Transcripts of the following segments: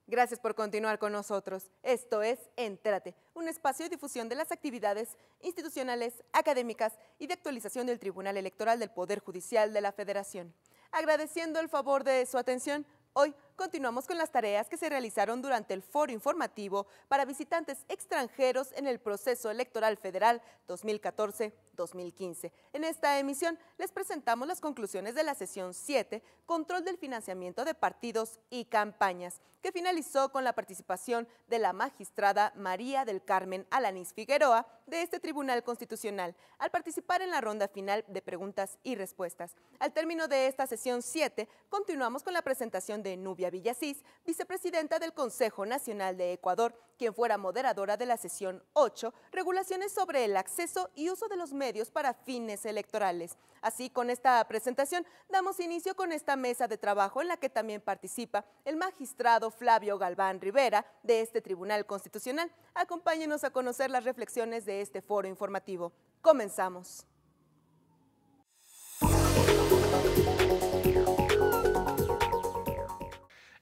Gracias por continuar con nosotros. Esto es Entérate, un espacio de difusión de las actividades institucionales, académicas y de actualización del Tribunal Electoral del Poder Judicial de la Federación. Agradeciendo el favor de su atención, hoy continuamos con las tareas que se realizaron durante el foro informativo para visitantes extranjeros en el proceso electoral federal 2014-2015. En esta emisión les presentamos las conclusiones de la sesión 7, Control del financiamiento de partidos y campañas, que finalizó con la participación de la magistrada María del Carmen Alanís Figueroa de este Tribunal Constitucional, al participar en la ronda final de preguntas y respuestas. Al término de esta sesión 7, continuamos con la presentación de Nubia Villasís, vicepresidenta del Consejo Nacional de Ecuador, quien fuera moderadora de la sesión 8, regulaciones sobre el acceso y uso de los medios para fines electorales. Así, con esta presentación, damos inicio con esta mesa de trabajo en la que también participa el magistrado Flavio Galván Rivera de este Tribunal Constitucional. Acompáñenos a conocer las reflexiones de este foro informativo. Comenzamos.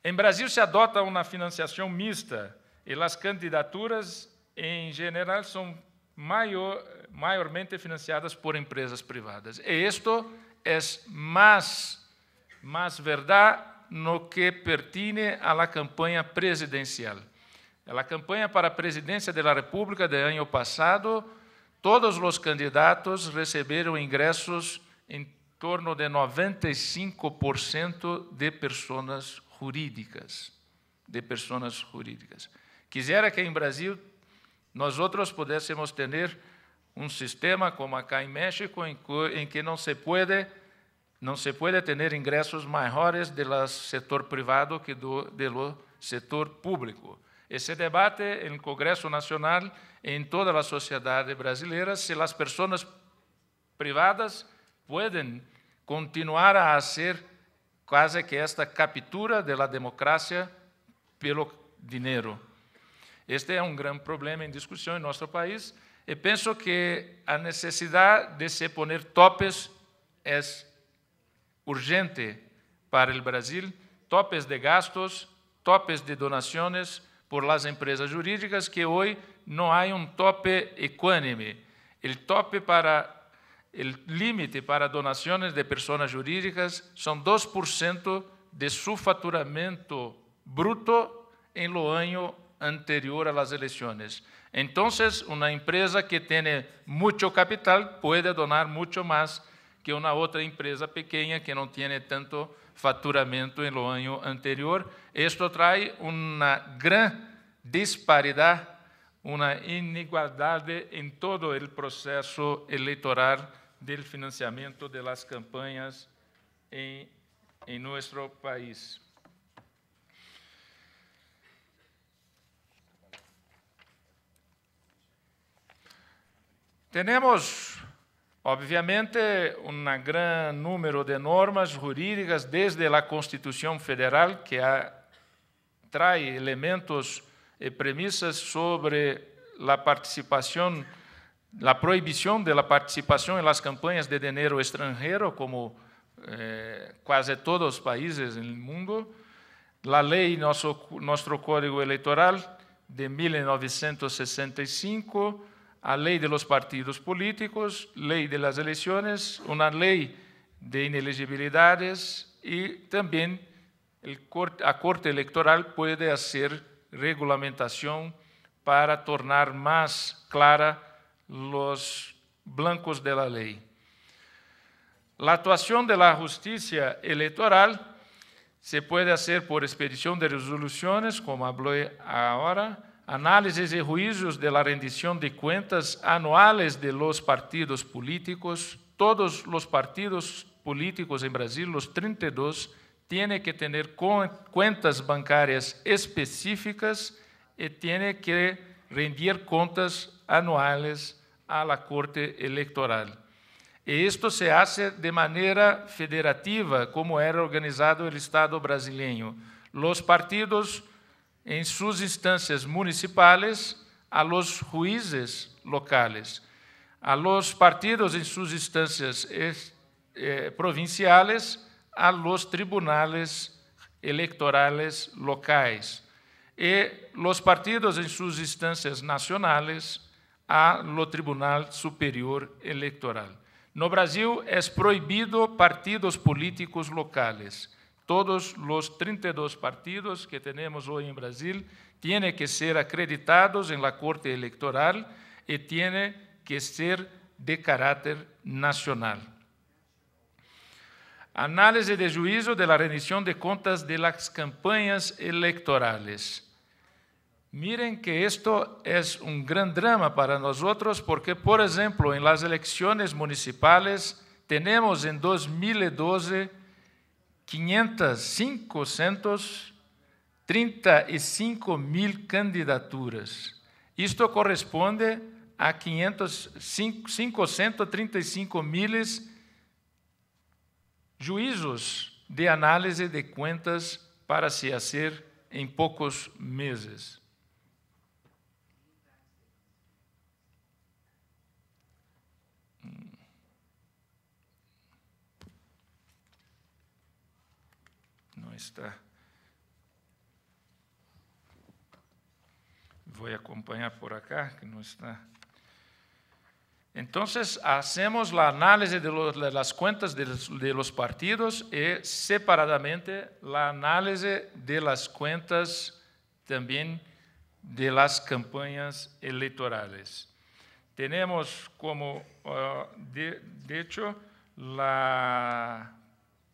Em Brasil se adota uma financiação mista e as candidaturas, em geral, são maiormente financiadas por empresas privadas. E isto é mais verdade no que pertine à campanha presidencial. A campanha para a presidência da República do ano passado, todos os candidatos receberam ingressos em torno de 95% de pessoas jurídicas. Quisiera que em Brasil nós pudéssemos ter um sistema como acá em México, em que não se pode ter ingressos maiores do setor privado que do setor público. Esse debate no Congresso Nacional e em toda a sociedade brasileira, se as pessoas privadas podem continuar a ser quase que esta captura da democracia pelo dinheiro. Este é um grande problema em discussão em nosso país e penso que a necessidade de se poner topes é urgente para o Brasil, topes de gastos, topes de donações por las empresas jurídicas, que hoje não há um tope equânime. O límite para donações de pessoas jurídicas são 2% de seu faturamento bruto em lo ano anterior às eleições. Então, uma empresa que tem muito capital pode donar muito mais que uma outra empresa pequena que não tem tanto faturamento em lo ano anterior. Isto traz uma grande disparidade, uma inigualdade em todo o processo eleitoral do financiamento das campanhas em nosso país. Temos, obviamente, um grande número de normas jurídicas desde a Constituição Federal, que traz elementos e premissas sobre a participação, a proibição da participação em las campanhas de dinheiro estrangeiro, como quase todos os países no mundo, a lei, nosso Código Eleitoral de 1965, a lei de los partidos políticos, lei de las eleições, uma lei de inelegibilidades e também a Corte Eleitoral pode fazer regulamentação para tornar mais clara os blancos de la lei. A atuação da justiça eleitoral se pode fazer por expedição de resoluções, como falei agora, análises e juízos de la rendição de cuentas anuales de los partidos políticos. Todos os partidos políticos em Brasil, os 32, tiene que tener cuentas bancarias específicas y tiene que rendir cuentas anuales a la Corte Electoral. Y esto se hace de manera federativa, como era organizado el Estado brasileño. Los partidos en sus instancias municipales, a los jueces locales, a los partidos en sus instancias provinciales, a los tribunales electorales locais, y los partidos en sus instancias nacionales, a lo Tribunal Superior Electoral. No Brasil es prohibido partidos políticos locales. Todos los 32 partidos que tenemos hoy en Brasil tienen que ser acreditados en la Corte Electoral y tienen que ser de carácter nacional. Análise de juízo de la rendición de cuentas de las campañas electorales. Miren que esto es un gran drama para nosotros porque, por ejemplo, en las elecciones municipales tenemos en 2012 535.000 candidaturas. Esto corresponde a 535.000 juízos de análise de cuentas para se hacer en pocos meses. No está. Voy a acompañar por acá, que no está. Entonces, hacemos la análisis de las cuentas de los partidos y separadamente la análisis de las cuentas también de las campañas electorales. Tenemos como, de hecho, la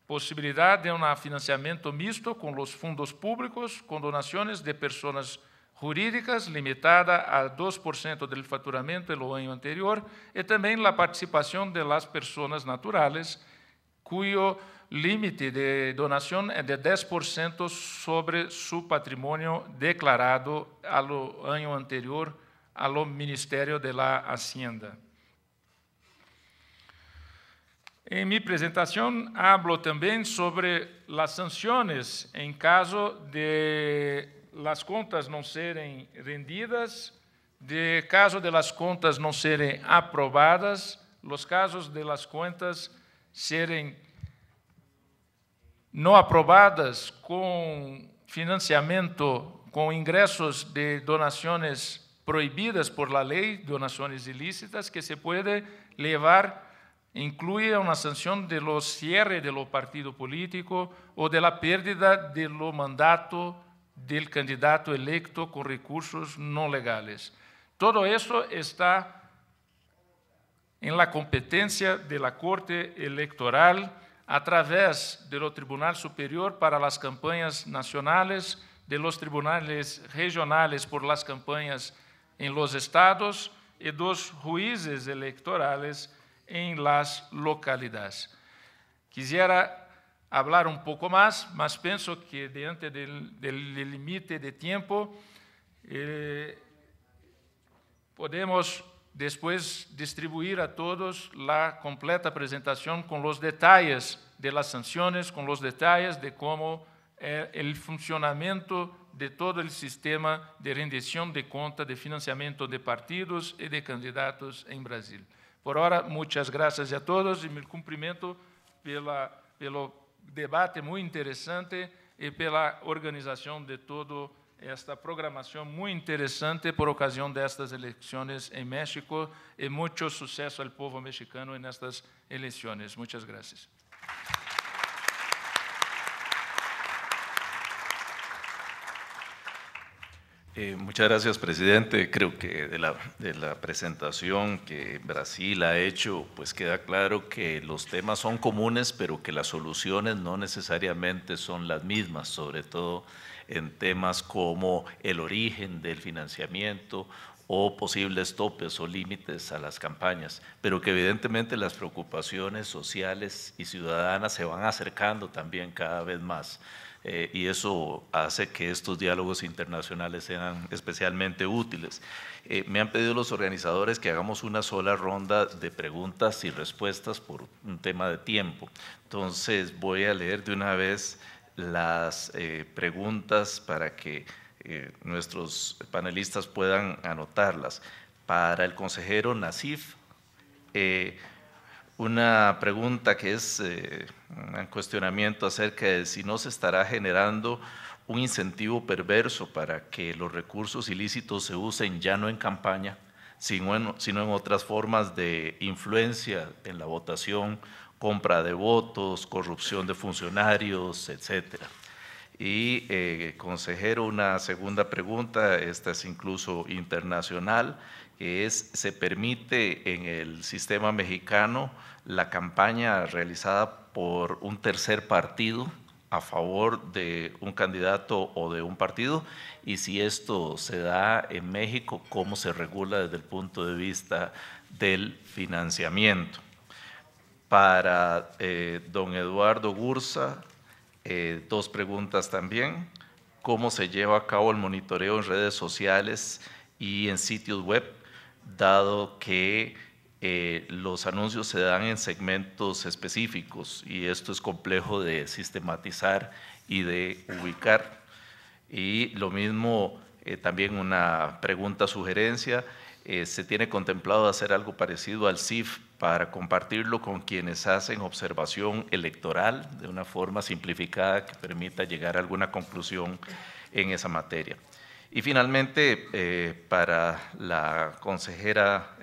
posibilidad de un financiamiento mixto con los fondos públicos, con donaciones de personas jurídicas limitada a 2% del faturamento del año anterior y también la participación de las personas naturales, cuyo límite de donación es de 10% sobre su patrimonio declarado al año anterior al Ministerio de la Hacienda. En mi presentación hablo también sobre las sanciones en caso de las contas no serem rendidas, de caso de las contas no serem aprobadas, los casos de las cuentas serem no aprobadas con financiamiento, con ingresos de donaciones prohibidas por la ley, donaciones ilícitas, que se puede llevar, incluye una sanción de los cierre de lo partido político o de la pérdida de lo mandato del candidato electo con recursos no legales. Todo eso está en la competencia de la Corte Electoral a través del Tribunal Superior para las campañas nacionales, de los tribunales regionales por las campañas en los estados y dos jueces electorales en las localidades. Quisiera hablar un poco más, mas pienso que diante del límite de tiempo podemos después distribuir a todos la completa presentación con los detalles de las sanciones, con los detalles de cómo el funcionamiento de todo el sistema de rendición de cuentas, de financiamiento de partidos y de candidatos en Brasil. Por ahora, muchas gracias a todos y mi cumprimento pelo debate muy interesante y pela organización de toda esta programación muy interesante por ocasión de estas elecciones en México y mucho suceso al pueblo mexicano en estas elecciones. Muchas gracias. Muchas gracias, presidente. Creo que de la presentación que Brasil ha hecho, pues queda claro que los temas son comunes, pero que las soluciones no necesariamente son las mismas, sobre todo en temas como el origen del financiamiento o posibles topes o límites a las campañas, pero que evidentemente las preocupaciones sociales y ciudadanas se van acercando también cada vez más. Y eso hace que estos diálogos internacionales sean especialmente útiles. Me han pedido los organizadores que hagamos una sola ronda de preguntas y respuestas por un tema de tiempo. Entonces voy a leer de una vez las preguntas para que nuestros panelistas puedan anotarlas. Para el consejero Nassif, una pregunta que es un cuestionamiento acerca de si no se estará generando un incentivo perverso para que los recursos ilícitos se usen ya no en campaña, sino en otras formas de influencia en la votación, compra de votos, corrupción de funcionarios, etcétera. Y consejero, una segunda pregunta, esta es incluso internacional, que es, ¿se permite en el sistema mexicano la campaña realizada por un tercer partido a favor de un candidato o de un partido? Y si esto se da en México, ¿cómo se regula desde el punto de vista del financiamiento? Para don Eduardo Gursa, dos preguntas también. ¿Cómo se lleva a cabo el monitoreo en redes sociales y en sitios web, dado que los anuncios se dan en segmentos específicos y esto es complejo de sistematizar y de ubicar? Y lo mismo, también una pregunta, sugerencia, ¿se tiene contemplado hacer algo parecido al CIF para compartirlo con quienes hacen observación electoral de una forma simplificada que permita llegar a alguna conclusión en esa materia? Y finalmente, para la consejera,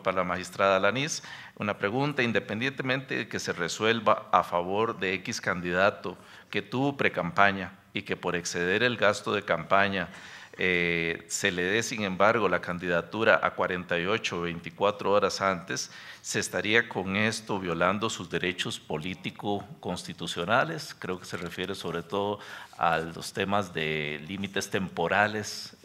para la magistrada Alanís, una pregunta: independientemente de que se resuelva a favor de X candidato que tuvo precampaña y que por exceder el gasto de campaña se le dé, sin embargo, la candidatura a 48 o 24 horas antes, ¿se estaría con esto violando sus derechos político-constitucionales? Creo que se refiere sobre todo a los temas de límites temporales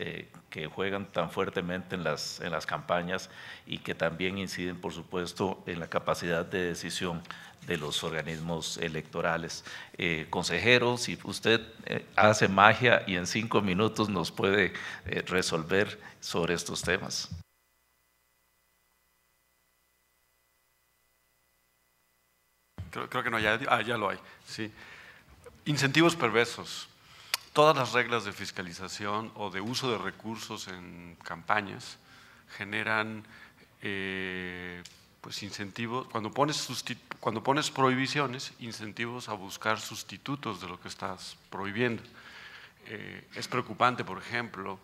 que juegan tan fuertemente en las campañas y que también inciden, por supuesto, en la capacidad de decisión de los organismos electorales. Consejero, si usted hace magia y en 5 minutos nos puede resolver sobre estos temas. Creo que no, ya lo hay. Sí. Incentivos perversos. Todas las reglas de fiscalización o de uso de recursos en campañas generan pues incentivos, cuando pones prohibiciones, incentivos a buscar sustitutos de lo que estás prohibiendo. Es preocupante, por ejemplo,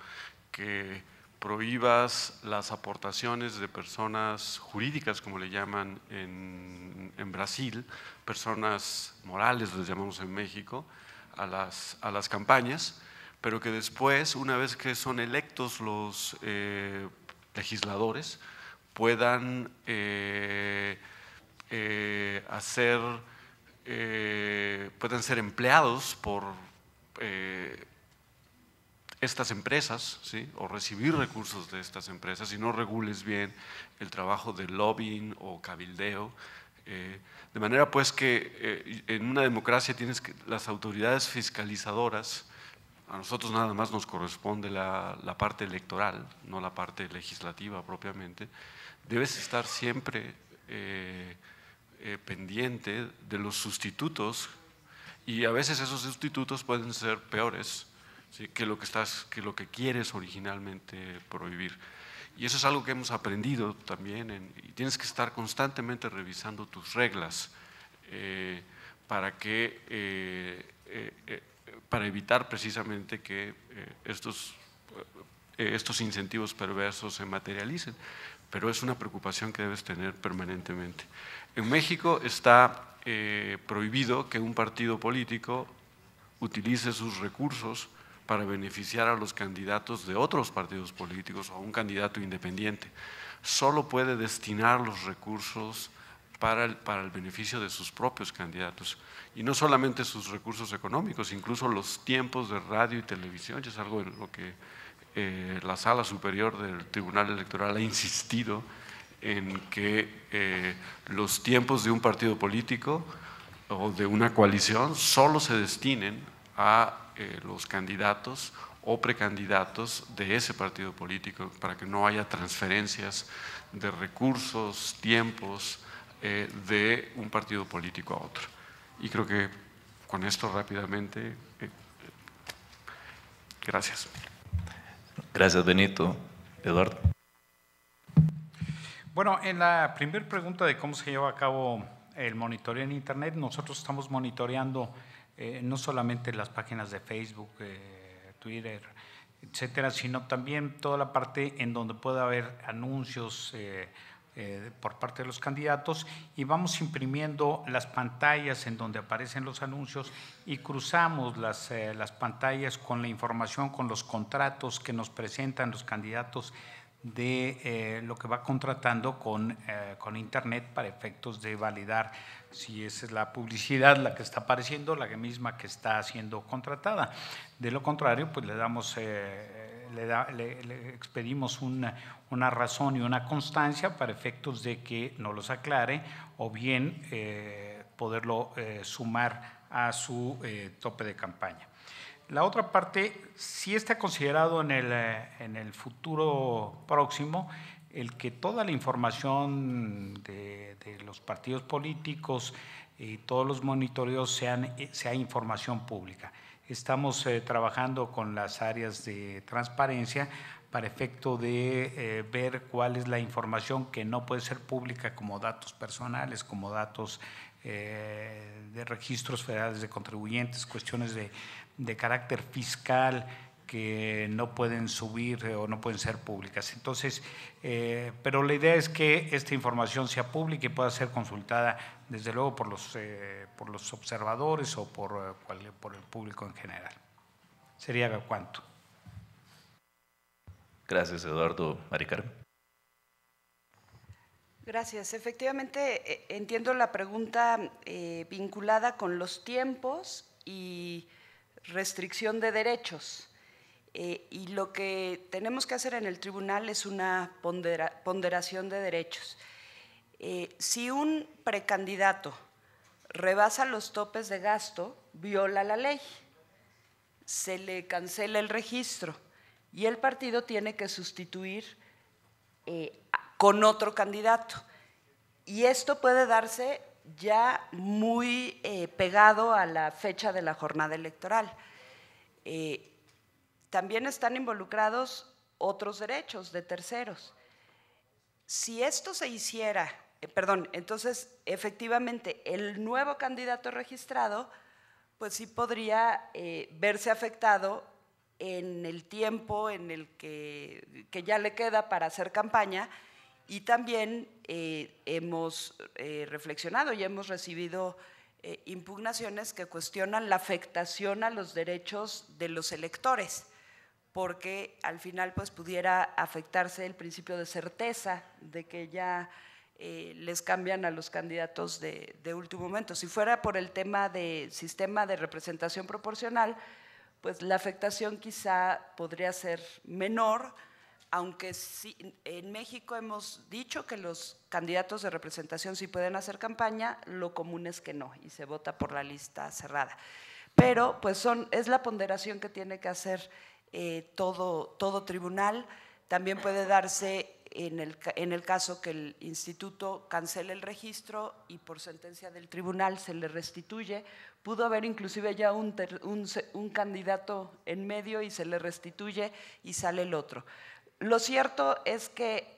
que prohíbas las aportaciones de personas jurídicas, como le llaman en Brasil, personas morales, les llamamos en México, a las campañas, pero que después, una vez que son electos los legisladores, puedan puedan ser empleados por estas empresas, ¿sí? O recibir recursos de estas empresas, si no regules bien el trabajo de lobbying o cabildeo. De manera pues que en una democracia las autoridades fiscalizadoras, a nosotros nada más nos corresponde la parte electoral, no la parte legislativa propiamente, debes estar siempre pendiente de los sustitutos, y a veces esos sustitutos pueden ser peores, ¿sí? que lo que quieres originalmente prohibir. Y eso es algo que hemos aprendido también, y tienes que estar constantemente revisando tus reglas para evitar precisamente que estos incentivos perversos se materialicen. Pero es una preocupación que debes tener permanentemente. En México está prohibido que un partido político utilice sus recursos para beneficiar a los candidatos de otros partidos políticos o a un candidato independiente. Solo puede destinar los recursos para el beneficio de sus propios candidatos. Y no solamente sus recursos económicos, incluso los tiempos de radio y televisión, es algo en lo que la Sala Superior del Tribunal Electoral ha insistido en que los tiempos de un partido político o de una coalición solo se destinen a los candidatos o precandidatos de ese partido político, para que no haya transferencias de recursos, tiempos de un partido político a otro. Y creo que con esto rápidamente, gracias. Gracias, Benito. Eduardo. Bueno, en la primera pregunta de cómo se lleva a cabo el monitoreo en Internet, nosotros estamos monitoreando no solamente las páginas de Facebook, Twitter, etcétera, sino también toda la parte en donde puede haber anuncios por parte de los candidatos, y vamos imprimiendo las pantallas en donde aparecen los anuncios y cruzamos las pantallas con la información, con los contratos que nos presentan los candidatos de lo que va contratando con Internet, para efectos de validar si esa es la publicidad la que está apareciendo, la misma que está siendo contratada. De lo contrario, pues le expedimos una razón y una constancia para efectos de que nos los aclare, o bien poderlo sumar a su tope de campaña. La otra parte sí está considerado en el futuro próximo el que toda la información de los partidos políticos y todos los monitoreos sea información pública. Estamos trabajando con las áreas de transparencia para efecto de ver cuál es la información que no puede ser pública, como datos personales, como datos de registros federales de contribuyentes, cuestiones de carácter fiscal que no pueden subir o no pueden ser públicas. Entonces, pero la idea es que esta información sea pública y pueda ser consultada, desde luego, por los observadores o por el público en general. Sería cuánto. Gracias, Eduardo. Mari Carmen. Gracias. Efectivamente, entiendo la pregunta vinculada con los tiempos y restricción de derechos. Y lo que tenemos que hacer en el tribunal es una ponderación de derechos. Si un precandidato rebasa los topes de gasto, viola la ley, se le cancela el registro y el partido tiene que sustituir con otro candidato. Y esto puede darse ya muy pegado a la fecha de la jornada electoral. También están involucrados otros derechos de terceros. Si esto se hiciera, entonces efectivamente el nuevo candidato registrado, pues sí podría verse afectado en el tiempo en el que ya le queda para hacer campaña. Y también hemos reflexionado y hemos recibido impugnaciones que cuestionan la afectación a los derechos de los electores, porque al final pues pudiera afectarse el principio de certeza de que ya les cambian a los candidatos de último momento. Si fuera por el tema de sistema de representación proporcional, pues la afectación quizá podría ser menor, aunque sí, en México hemos dicho que los candidatos de representación sí pueden hacer campaña, lo común es que no, y se vota por la lista cerrada. Pero pues es la ponderación que tiene que hacer todo tribunal. También puede darse en el caso que el instituto cancele el registro y por sentencia del tribunal se le restituye. Pudo haber inclusive ya un candidato en medio y se le restituye y sale el otro. Lo cierto es que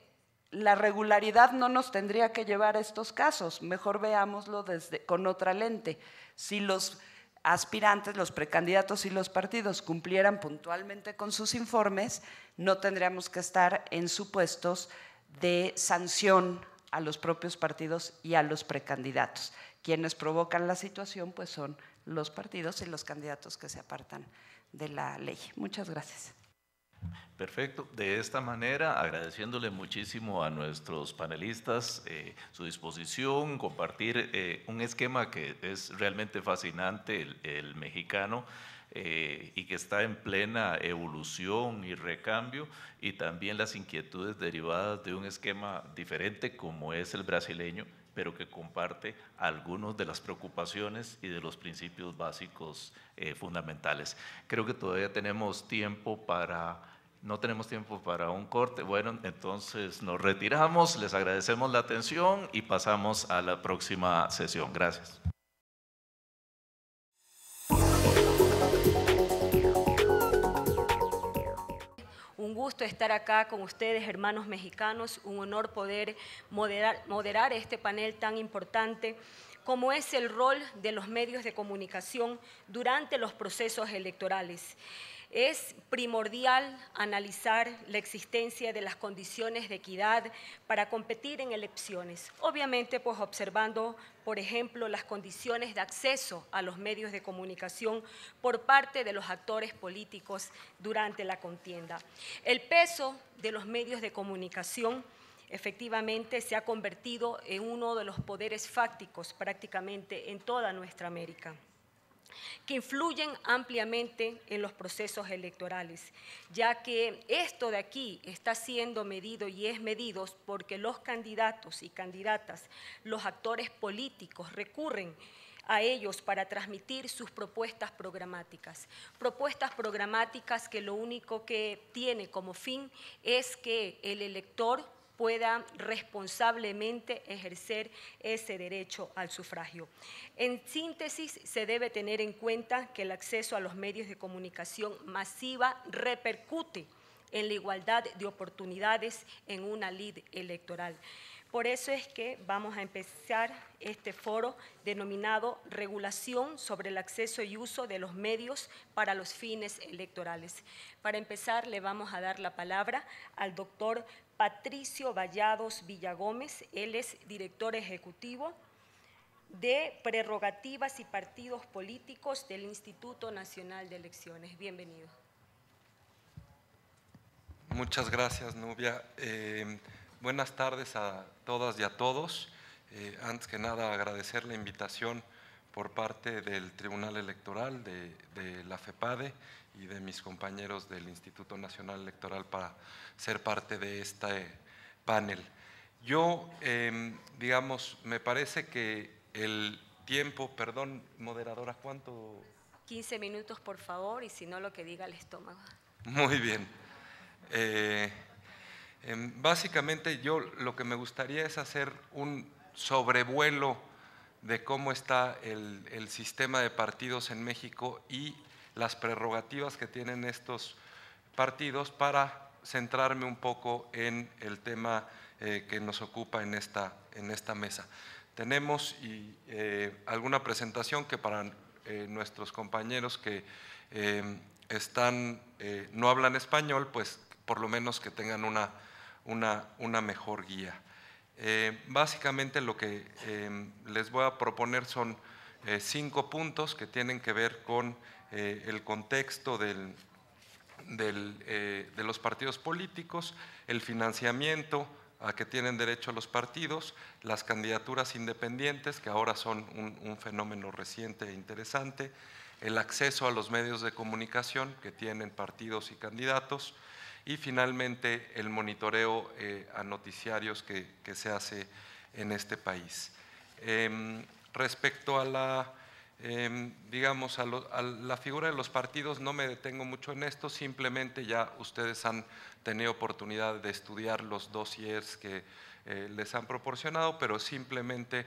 la regularidad no nos tendría que llevar a estos casos, mejor veámoslo con otra lente. Si los aspirantes, los precandidatos y los partidos cumplieran puntualmente con sus informes, no tendríamos que estar en supuestos de sanción a los propios partidos y a los precandidatos. Quienes provocan la situación pues son los partidos y los candidatos que se apartan de la ley. Muchas gracias. Perfecto. De esta manera, agradeciéndole muchísimo a nuestros panelistas su disposición, compartir un esquema que es realmente fascinante, el mexicano, y que está en plena evolución y recambio, y también las inquietudes derivadas de un esquema diferente como es el brasileño, pero que comparte algunas de las preocupaciones y de los principios básicos fundamentales. Creo que todavía tenemos tiempo para... No tenemos tiempo para un corte. Bueno, entonces nos retiramos, les agradecemos la atención y pasamos a la próxima sesión. Gracias. Un gusto estar acá con ustedes, hermanos mexicanos, un honor poder moderar este panel tan importante como es el rol de los medios de comunicación durante los procesos electorales. Es primordial analizar la existencia de las condiciones de equidad para competir en elecciones. Obviamente, pues observando, por ejemplo, las condiciones de acceso a los medios de comunicación por parte de los actores políticos durante la contienda. El peso de los medios de comunicación efectivamente se ha convertido en uno de los poderes fácticos prácticamente en toda nuestra América, que influyen ampliamente en los procesos electorales, ya que esto de aquí está siendo medido y es medido porque los candidatos y candidatas, los actores políticos recurren a ellos para transmitir sus propuestas programáticas que lo único que tiene como fin es que el elector pueda responsablemente ejercer ese derecho al sufragio. En síntesis, se debe tener en cuenta que el acceso a los medios de comunicación masiva repercute en la igualdad de oportunidades en una lid electoral. Por eso es que vamos a empezar este foro denominado Regulación sobre el acceso y uso de los medios para los fines electorales. Para empezar, le vamos a dar la palabra al doctor Patricio Vallados Villagómez. Él es director ejecutivo de Prerrogativas y Partidos Políticos del Instituto Nacional de Elecciones. Bienvenido. Muchas gracias, Nubia. Buenas tardes a todas y a todos. Antes que nada, agradecer la invitación por parte del Tribunal Electoral, de la FEPADE y de mis compañeros del Instituto Nacional Electoral para ser parte de este panel. Yo, digamos, me parece que el tiempo, perdón, moderadora, ¿cuánto? 15 minutos, por favor, y si no, lo que diga el estómago. Muy bien. Básicamente yo lo que me gustaría es hacer un sobrevuelo de cómo está el sistema de partidos en México y las prerrogativas que tienen estos partidos para centrarme un poco en el tema que nos ocupa en esta mesa. Tenemos alguna presentación que para nuestros compañeros que no hablan español, pues por lo menos que tengan una mejor guía. Básicamente lo que les voy a proponer son 5 puntos que tienen que ver con el contexto de los partidos políticos, el financiamiento a que tienen derecho los partidos, las candidaturas independientes, que ahora son un fenómeno reciente e interesante, el acceso a los medios de comunicación que tienen partidos y candidatos, y finalmente el monitoreo a noticiarios que se hace en este país. Respecto a la figura de los partidos, no me detengo mucho en esto, simplemente ya ustedes han tenido oportunidad de estudiar los dossiers que les han proporcionado, pero simplemente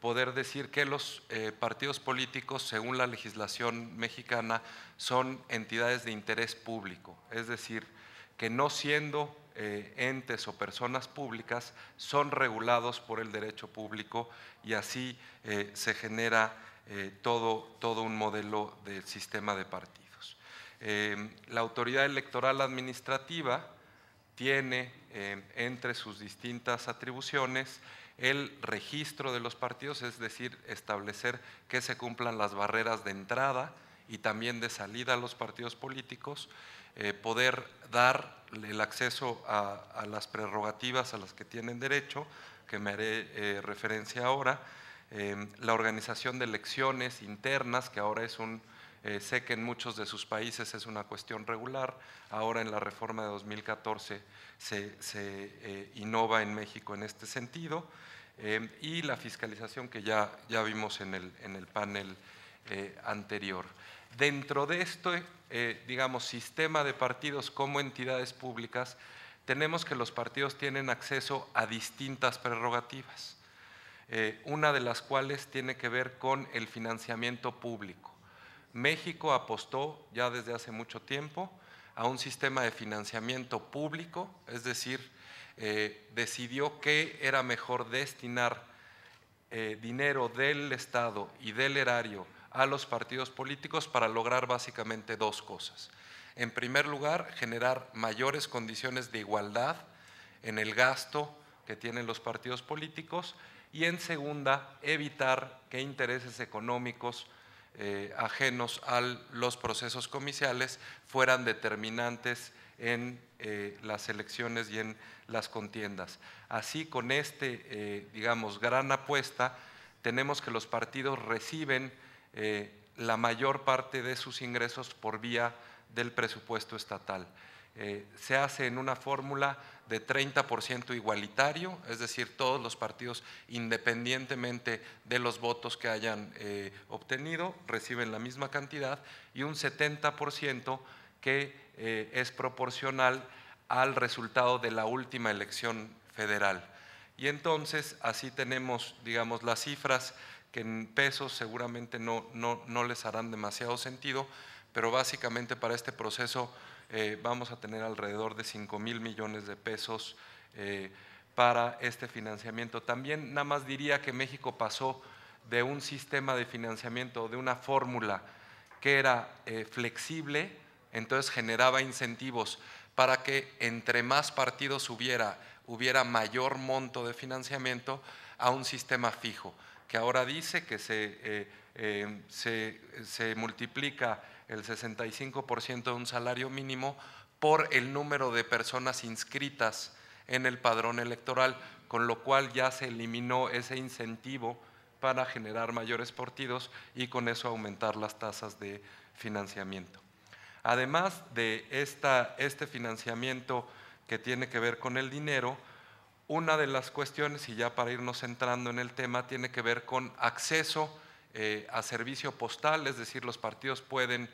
poder decir que los partidos políticos, según la legislación mexicana, son entidades de interés público, es decir, que no siendo entes o personas públicas, son regulados por el derecho público y así se genera todo un modelo del sistema de partidos. La autoridad electoral administrativa tiene entre sus distintas atribuciones el registro de los partidos, es decir, establecer que se cumplan las barreras de entrada y también de salida a los partidos políticos, poder dar el acceso a las prerrogativas a las que tienen derecho, que me haré referencia ahora, la organización de elecciones internas, que ahora es sé que en muchos de sus países es una cuestión regular, ahora en la reforma de 2014 se innova en México en este sentido, y la fiscalización que ya vimos en el panel anterior. Dentro de este, digamos, sistema de partidos como entidades públicas, tenemos que los partidos tienen acceso a distintas prerrogativas, una de las cuales tiene que ver con el financiamiento público. México apostó ya desde hace mucho tiempo a un sistema de financiamiento público, es decir, decidió que era mejor destinar dinero del Estado y del erario a los partidos políticos para lograr básicamente dos cosas. En primer lugar, generar mayores condiciones de igualdad en el gasto que tienen los partidos políticos, y en segunda, evitar que intereses económicos ajenos a los procesos comiciales fueran determinantes en las elecciones y en las contiendas. Así, con digamos, gran apuesta, tenemos que los partidos reciben la mayor parte de sus ingresos por vía del presupuesto estatal. Se hace en una fórmula de 30% igualitario, es decir, todos los partidos, independientemente de los votos que hayan obtenido, reciben la misma cantidad, y un 70% que es proporcional al resultado de la última elección federal. Y entonces así tenemos, digamos, las cifras que en pesos seguramente no les harán demasiado sentido, pero básicamente para este proceso vamos a tener alrededor de 5,000 millones de pesos para este financiamiento. También nada más diría que México pasó de un sistema de financiamiento, de una fórmula que era flexible, entonces generaba incentivos para que entre más partidos hubiera mayor monto de financiamiento, a un sistema fijo, que ahora dice que se multiplica el 65% de un salario mínimo por el número de personas inscritas en el padrón electoral, con lo cual ya se eliminó ese incentivo para generar mayores partidos y con eso aumentar las tasas de financiamiento. Además de este financiamiento que tiene que ver con el dinero, una de las cuestiones, y ya para irnos centrando en el tema, tiene que ver con acceso a servicio postal, es decir, los partidos pueden,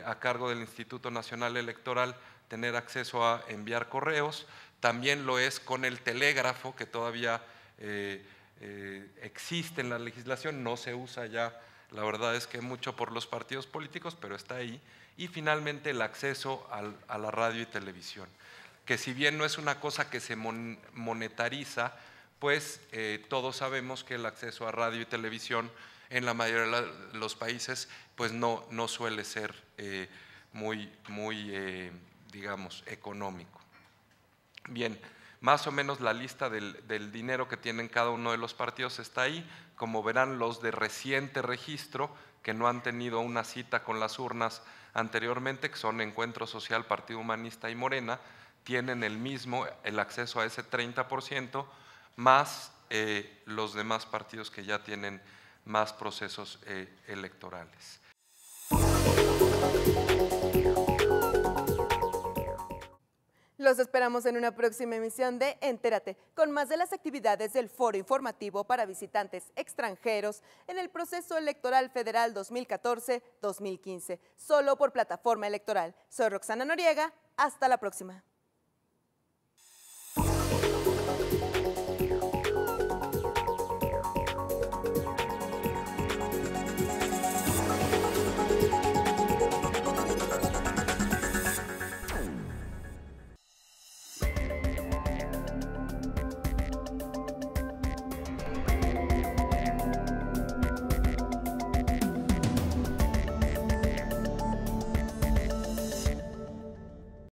a cargo del Instituto Nacional Electoral, tener acceso a enviar correos. También lo es con el telégrafo, que todavía existe en la legislación, no se usa ya, la verdad es que mucho por los partidos políticos, pero está ahí. Y finalmente el acceso a la radio y televisión, que si bien no es una cosa que se monetariza, pues todos sabemos que el acceso a radio y televisión en la mayoría de los países pues no suele ser muy digamos, económico. Bien, más o menos la lista del dinero que tienen cada uno de los partidos está ahí. Como verán, los de reciente registro, que no han tenido una cita con las urnas anteriormente, que son Encuentro Social, Partido Humanista y Morena, tienen el acceso a ese 30%, más los demás partidos que ya tienen más procesos electorales. Los esperamos en una próxima emisión de Entérate, con más de las actividades del Foro Informativo para visitantes extranjeros en el proceso electoral federal 2014-2015, solo por Plataforma Electoral. Soy Roxana Noriega, hasta la próxima.